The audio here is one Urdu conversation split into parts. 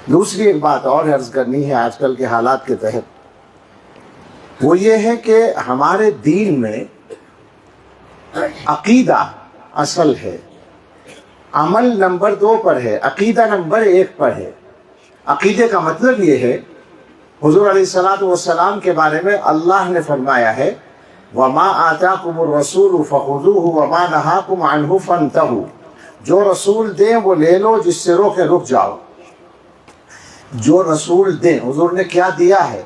دوسری ایک بات اور عرض کرنی ہے آج کل کے حالات کے تحت، وہ یہ ہے کہ ہمارے دین میں عقیدہ اصل ہے، عمل نمبر 2 پر ہے، عقیدہ نمبر 1 پر ہے۔ عقیدے کا مطلب یہ ہے، حضور علیہ الصلوۃ والسلام کے بارے میں اللہ نے فرمایا ہے وَمَا آتَاكُمُ الرَّسُولُ فَخُذُوهُ وَمَا نَهَاكُمْ عَنْهُ فَانْتَهُوا، جو رسول دیں وہ لے لو، جس سے روکے رک جاؤ۔ جو رسول دیں، حضور نے کیا دیا ہے؟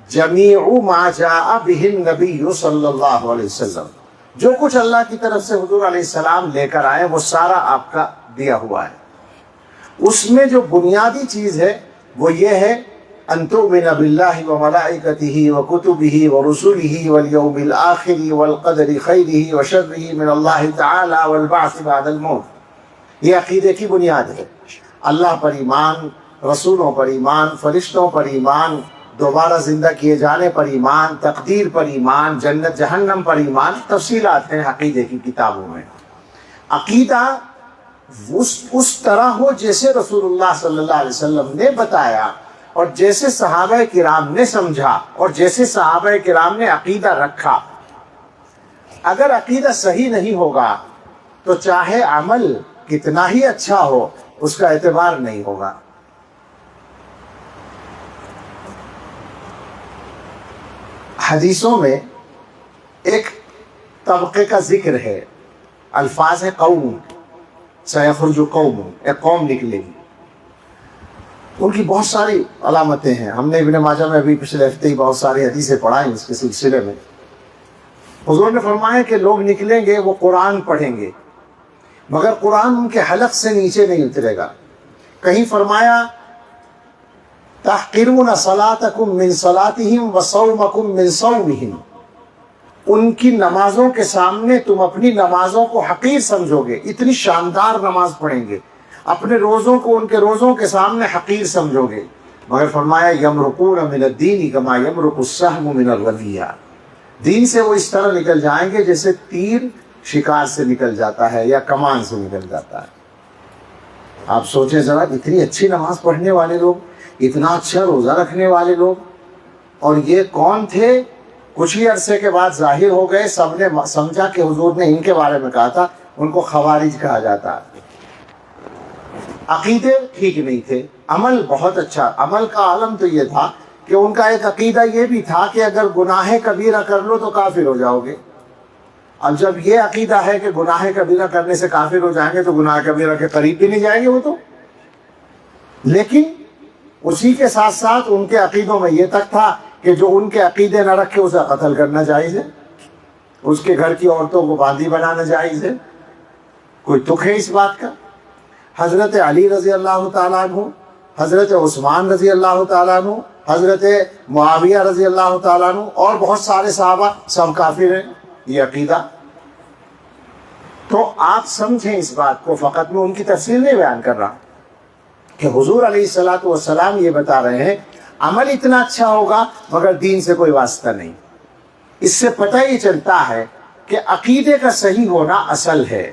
جَمِيعُ مَا جَاءَ بِهِ النَّبِيُّ صلی اللہ علیہ وسلم، جو کچھ اللہ کی طرف سے حضور علیہ السلام لے کر آئے وہ سارا آپ کا دیا ہوا ہے۔ اس میں جو بنیادی چیز ہے وہ یہ ہے ان تؤمن باللہ وملائکتہ وکتبہ ورسلہ والیوم الآخر والقدر خیرہ وشرہ من اللہ تعالی والبعث بعد الموت۔ یہ عقیدے کی بنیاد ہے۔ اللہ پر ایمان، رسولوں پر ایمان، فرشتوں پر ایمان، دوبارہ زندہ کیے جانے پر ایمان، تقدیر پر ایمان، جنت جہنم پر ایمان، تفصیلات ہیں عقیدے کی کتابوں میں۔ عقیدہ اس طرح ہو جیسے رسول اللہ صلی اللہ علیہ وسلم نے بتایا، اور جیسے صحابہ کرام نے سمجھا، اور جیسے صحابہ کرام نے عقیدہ رکھا۔ اگر عقیدہ صحیح نہیں ہوگا تو چاہے عمل کتنا ہی اچھا ہو اس کا اعتبار نہیں ہوگا۔ حدیثوں میں ایک طبقے کا ذکر ہے، الفاظ ہے قوم سیخرج قوم، ایک قوم نکلے گی۔ ان کی بہت ساری علامتیں ہیں، ہم نے ابن ماجہ میں ابھی پچھلے ہفتے ہی بہت ساری حدیثیں پڑھائیں اس کے سلسلے میں۔ حضور نے فرمایا کہ لوگ نکلیں گے، وہ قرآن پڑھیں گے مگر قرآن ان کے حلق سے نیچے نہیں اترے گا۔ کہیں فرمایا تحقرون صلاتکم من صلاتہم وصومکم من صومہم، ان کی نمازوں کے سامنے تم اپنی نمازوں کو حقیر سمجھو گے، اتنی شاندار نماز پڑھیں گے، اپنے روزوں کو ان کے روزوں کے سامنے حقیر سمجھو گے۔ مگر فرمایا یمرقون من الدین کما یمرق السهم من الرمیہ، دین سے وہ اس طرح نکل جائیں گے جیسے تیر شکار سے نکل جاتا ہے یا کمان سے نکل جاتا ہے۔ آپ سوچیں ذرا، اتنی اچھی نماز پڑھنے والے لوگ، اتنا اچھا روزہ رکھنے والے لوگ، اور یہ کون تھے؟ کچھ ہی عرصے کے بعد ظاہر ہو گئے، سب نے سمجھا کہ حضور نے ان کے بارے میں کہا تھا، ان کو خوارج کہا جاتا۔ عقیدے ٹھیک نہیں تھے، عمل بہت اچھا۔ عمل کا عالم تو یہ تھا کہ ان کا ایک عقیدہ یہ بھی تھا کہ اگر گناہ کبیرہ کر لو تو کافر ہو جاؤ گے۔ اب جب یہ عقیدہ ہے کہ گناہ کبیرہ کرنے سے کافر ہو جائیں گے تو گناہ کبیرہ کے قریب بھی نہیں جائیں گے وہ تو۔ لیکن اسی کے ساتھ ساتھ ان کے عقیدوں میں یہ تک تھا کہ جو ان کے عقیدے نہ رکھے اسے قتل کرنا جائز ہے، اس کے گھر کی عورتوں کو باندھی بنانا جائز ہے۔ کوئی تک ہے اس بات کا؟ حضرت علی رضی اللہ تعالیٰ عنہ، حضرت عثمان رضی اللہ تعالیٰ عنہ، حضرت معاویہ رضی اللہ تعالیٰ عنہ اور بہت سارے صحابہ سب کافر ہیں، یہ عقیدہ۔ تو آپ سمجھیں اس بات کو، فقط میں ان کی تفصیل نہیں بیان کر رہا کہ حضور علیہ الصلوۃ والسلام یہ بتا رہے ہیں عمل اتنا اچھا ہوگا مگر دین سے کوئی واسطہ نہیں۔ اس سے پتہ ہی چلتا ہے کہ عقیدے کا صحیح ہونا اصل ہے۔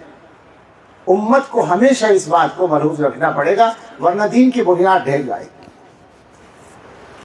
امت کو ہمیشہ اس بات کو ملحوظ رکھنا پڑے گا ورنہ دین کی بنیاد ڈھہ جائے گی۔